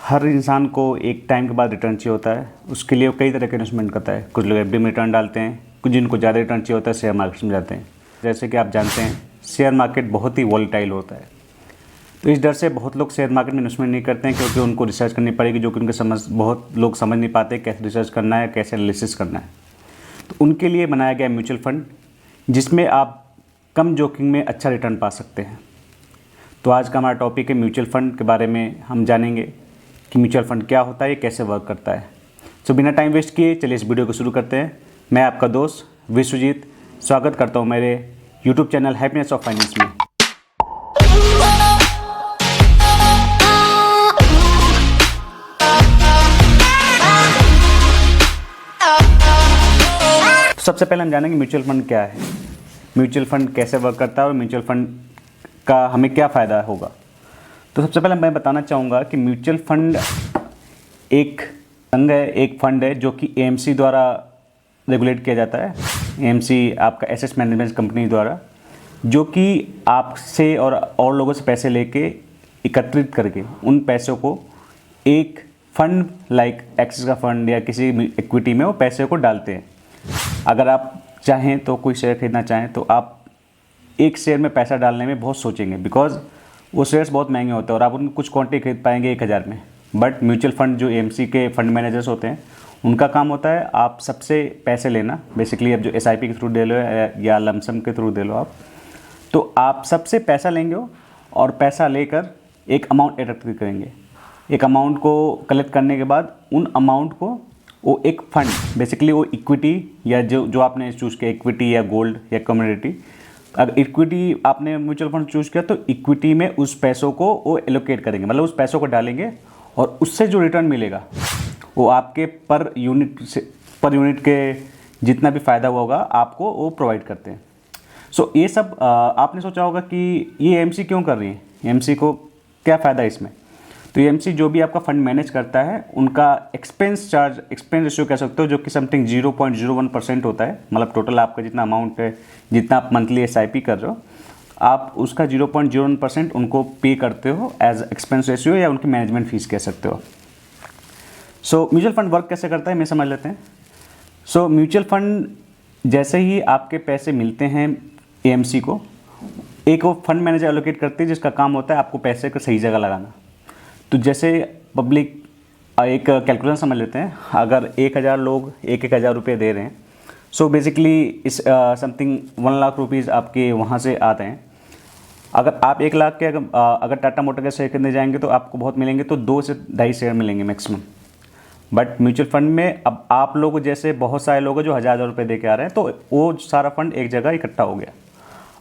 हर इंसान को एक टाइम के बाद रिटर्न चाहिए होता है। उसके लिए वो कई तरह के इन्वेस्टमेंट करता है। कुछ लोग एफडी में रिटर्न डालते हैं, कुछ जिनको ज़्यादा रिटर्न चाहिए होता है शेयर मार्केट में जाते हैं। जैसे कि आप जानते हैं शेयर मार्केट बहुत ही वॉलेटाइल होता है, तो इस डर से बहुत लोग शेयर मार्केट में इन्वेस्टमेंट नहीं करते हैं, क्योंकि उनको रिसर्च करनी पड़ेगी, जो कि उनके बहुत लोग समझ नहीं पाते कैसे रिसर्च करना है, कैसे एनालिसिस करना है। तो उनके लिए बनाया गया म्यूचुअल फंड, जिसमें आप कम जोखिम में अच्छा रिटर्न पा सकते हैं। तो आज का हमारा टॉपिक है म्यूचुअल फंड के बारे में। हम जानेंगे कि म्यूचुअल फंड क्या होता है, ये कैसे वर्क करता है। तो बिना टाइम वेस्ट किए चलिए इस वीडियो को शुरू करते हैं। मैं आपका दोस्त विश्वजीत स्वागत करता हूँ मेरे YouTube channel happiness of finance में। सबसे पहले हम जानेंगे म्यूचुअल फंड क्या है, म्यूचुअल फंड कैसे वर्क करता है और म्यूचुअल फंड का हमें क्या फ़ायदा होगा। तो सबसे पहले मैं बताना चाहूँगा कि म्यूचुअल फंड एक संघ है, एक फंड है जो कि एएमसी द्वारा रेगुलेट किया जाता है। एएमसी आपका एसेट मैनेजमेंट कंपनी द्वारा, जो कि आपसे और लोगों से पैसे लेके एकत्रित करके उन पैसों को एक फंड लाइक एक्सिस का फंड या किसी इक्विटी में वो पैसे को डालते हैं। अगर आप चाहें तो कोई शेयर खरीदना चाहें तो आप एक शेयर में पैसा डालने में बहुत सोचेंगे, बिकॉज वो शेयर्स बहुत महंगे होते हैं और आप उनमें कुछ क्वांटिटी खरीद पाएंगे 1000 में। बट म्यूचुअल फंड जो एएमसी के फंड मैनेजर्स होते हैं, उनका काम होता है आप सबसे पैसे लेना। बेसिकली अब जो एसआईपी के थ्रू दे लो या लमसम के थ्रू दे लो आप, तो आप सबसे पैसा लेंगे और पैसा लेकर एक अमाउंट एकत्रित करेंगे। एक अमाउंट को कलेक्ट करने के बाद उन अमाउंट को वो एक फंड, बेसिकली वो इक्विटी या जो आपने चूज़ किया, इक्विटी या गोल्ड या कमोडिटी। अगर इक्विटी आपने म्यूचुअल फंड चूज़ किया तो इक्विटी में उस पैसों को वो एलोकेट करेंगे, मतलब उस पैसों को डालेंगे और उससे जो रिटर्न मिलेगा वो आपके पर यूनिट के जितना भी फ़ायदा हुआ होगा आपको वो प्रोवाइड करते हैं। सो ये सब आपने सोचा होगा कि ये एएमसी क्यों कर रही है, एएमसी को क्या फ़ायदा है इसमें। तो एएमसी जो भी आपका फंड मैनेज करता है, उनका एक्सपेंस रेशियो कह सकते हो, जो कि समथिंग 0.01% होता है। मतलब टोटल आपका जितना अमाउंट है, जितना आप मंथली एसआईपी कर रहे हो, आप उसका 0.01% उनको पे करते हो एज एक्सपेंस रेशियो, या उनकी मैनेजमेंट फीस कह सकते हो। सो म्यूचुअल फंड वर्क कैसे करता है मैं समझ लेते हैं। सो म्यूचुअल फंड जैसे ही आपके पैसे मिलते हैं एएमसी को, एक वो फंड मैनेजर एलोकेट करते हैं, जिसका काम होता है आपको पैसे को सही जगह लगाना। तो जैसे पब्लिक एक कैलकुलेशन समझ लेते हैं, अगर 1000 लोग 1000 रुपये दे रहे हैं, सो बेसिकली इस समथिंग 1 लाख रुपीज़ आपके वहाँ से आते हैं। अगर आप 1 लाख के अगर टाटा मोटर के शेयर खरीदने जाएंगे तो आपको बहुत मिलेंगे, तो 2 से 2.5 शेयर मिलेंगे मैक्सिमम। बट म्यूचुअल फंड में अब आप लोग जैसे बहुत सारे लोग हैं जो 1000 रुपये दे के आ रहे हैं, तो वो सारा फंड एक जगह इकट्ठा हो गया।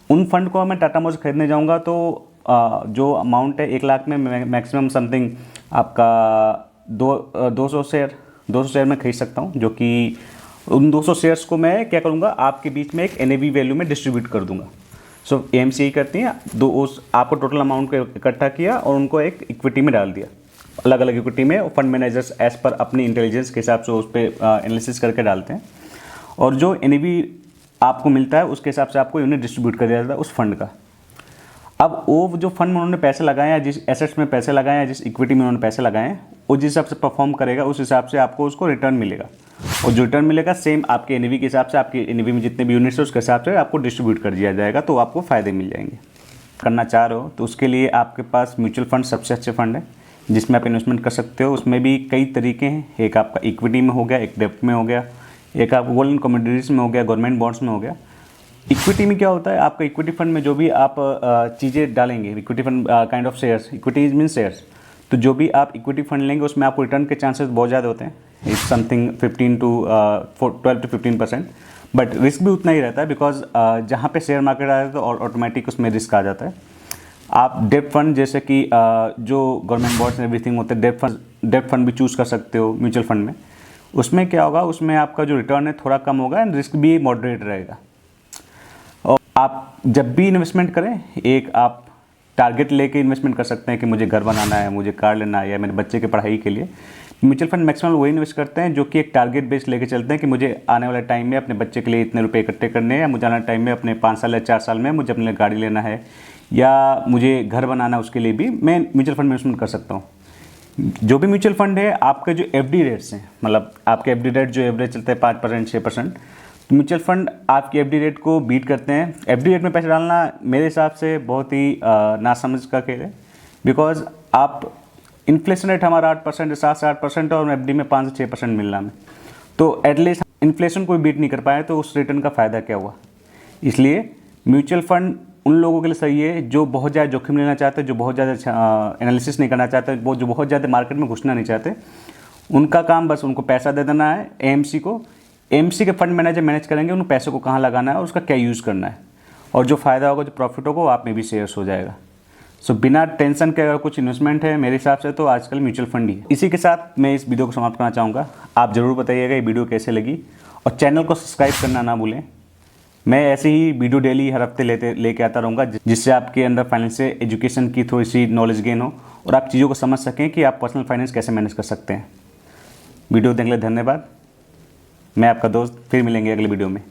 उन फंड को मैं टाटा मोटर्स खरीदने जाऊँगा तो जो अमाउंट है 1 लाख में मैक्सिमम समथिंग आपका 200 शेयर मैं खरीद सकता हूँ, जो कि उन 200 शेयर्स को मैं क्या करूँगा, आपके बीच में एक एनएवी वैल्यू में डिस्ट्रीब्यूट कर दूँगा। सो एएमसी करती हैं, आपको टोटल अमाउंट को इकट्ठा किया और उनको एक इक्विटी में डाल दिया, अलग अलग इक्विटी में। फंड मैनेजर्स एज पर अपनी इंटेलिजेंस के हिसाब से उस पर एनालिसिस करके डालते हैं, और जो एनएवी आपको मिलता है उसके हिसाब से आपको यूनिट डिस्ट्रीब्यूट कर दिया जाता है उस फंड का। अब वो जो फंड में उन्होंने पैसे लगाए हैं, जिस एसेट्स में पैसे लगाए हैं, जिस इक्विटी में उन्होंने पैसे लगाए हैं, वो जिस हिसाब से परफॉर्म करेगा उस हिसाब से आपको उसको रिटर्न मिलेगा। और जो रिटर्न मिलेगा सेम आपके एनएवी के हिसाब से, आपके एनएवी में जितने भी यूनिट्स है उसके हिसाब से आपको डिस्ट्रीब्यूट कर दिया जाएगा, तो आपको फ़ायदे मिल जाएंगे। करना चाह रहे हो तो उसके लिए आपके पास म्यूचुअल फंड सबसे अच्छे फंड है जिसमें आप इन्वेस्टमेंट कर सकते हो। उसमें भी कई तरीके हैं, एक आपका इक्विटी में हो गया, एक डेब्ट में हो गया, एक आप गोल्ड एंड कमोडिटीज में हो गया, गवर्नमेंट बॉन्ड्स में हो गया। इक्विटी में क्या होता है, आपका इक्विटी फंड में जो भी आप चीज़ें डालेंगे, equity fund kind of shares, equities mean shares, तो जो भी आप इक्विटी फंड लेंगे उसमें आपको रिटर्न के चांसेस बहुत ज़्यादा होते हैं। It's something 12 to 15%, but risk भी उतना ही रहता है, बिकॉज जहाँ पे शेयर मार्केट आ जाता है तो ऑटोमेटिक उसमें रिस्क आ जाता है। आप डेब्ट फंड जैसे कि जो गवर्नमेंट बॉन्ड्स एवरीथिंग होते हैं, डेब्ट फंड भी चूज़ कर सकते हो म्यूचुअल फंड में। उसमें क्या होगा, उसमें आपका जो रिटर्न है थोड़ा कम होगा एंड रिस्क भी मॉडरेट रहेगा। और आप जब भी इन्वेस्टमेंट करें, एक आप टारगेट लेके इन्वेस्टमेंट कर सकते हैं कि मुझे घर बनाना है, मुझे कार लेना है, या मेरे बच्चे की पढ़ाई के लिए। म्यूचुअल फंड मैक्सिमम वही इन्वेस्ट करते हैं जो कि एक टारगेट बेस्ड लेके चलते हैं कि मुझे आने वाले टाइम में अपने बच्चे के लिए इतने रुपए इकट्ठे करने हैं, या मुझे आने वाले टाइम में अपने 5 साल या 4 साल में मुझे अपने लिए गाड़ी लेना है, या मुझे घर बनाना है, उसके लिए भी मैं म्यूचुअल फंड में इन्वेस्टमेंट कर सकता हूँ। जो भी म्यूचुअल फंड है, आपके जो एफडी रेट्स हैं, मतलब आपके एफडी रेट जो एवरेज चलते हैं 5% 6%, तो म्यूचुअल फंड आपकी एफडी रेट को बीट करते हैं। एफडी रेट में पैसे डालना मेरे हिसाब से बहुत ही नासमझ का खेल है, बिकॉज आप इन्फ्लेशन रेट हमारा 8% 7 से 8% और एफडी में 5 से 6% मिल रहा हमें, तो एटलीस्ट इन्फ्लेशन को बीट नहीं कर पाए तो उस रिटर्न का फ़ायदा क्या हुआ। इसलिए म्यूचुअल फंड उन लोगों के लिए सही है जो बहुत ज़्यादा जोखिम लेना चाहते हैं, जो बहुत ज़्यादा एनालिसिस नहीं करना चाहते, वो जो बहुत ज़्यादा मार्केट में घुसना नहीं चाहते। उनका काम बस उनको पैसा दे देना है एएमसी को, एएमसी के फंड मैनेजर मैनेज करेंगे उन पैसों को कहाँ लगाना है और उसका क्या यूज़ करना है, और जो फ़ायदा होगा, जो प्रॉफिट होगा वो आप में भी शेयर्स हो जाएगा। सो बिना टेंशन के अगर कुछ इन्वेस्टमेंट है मेरे हिसाब से तो आजकल म्यूचुअल फंड ही है। इसी के साथ मैं इस वीडियो को समाप्त करना चाहूँगा। आप ज़रूर बताइएगा ये वीडियो कैसे लगी, और चैनल को सब्सक्राइब करना ना भूलें। मैं ऐसे ही वीडियो डेली हर हफ्ते लेके आता रहूँगा, जिससे आपके अंदर फाइनेंशियल एजुकेशन की थोड़ी सी नॉलेज गेन हो और आप चीज़ों को समझ सकें कि आप पर्सनल फाइनेंस कैसे मैनेज कर सकते हैं। वीडियो देखने के लिए धन्यवाद। मैं आपका दोस्त, फिर मिलेंगे अगले वीडियो में।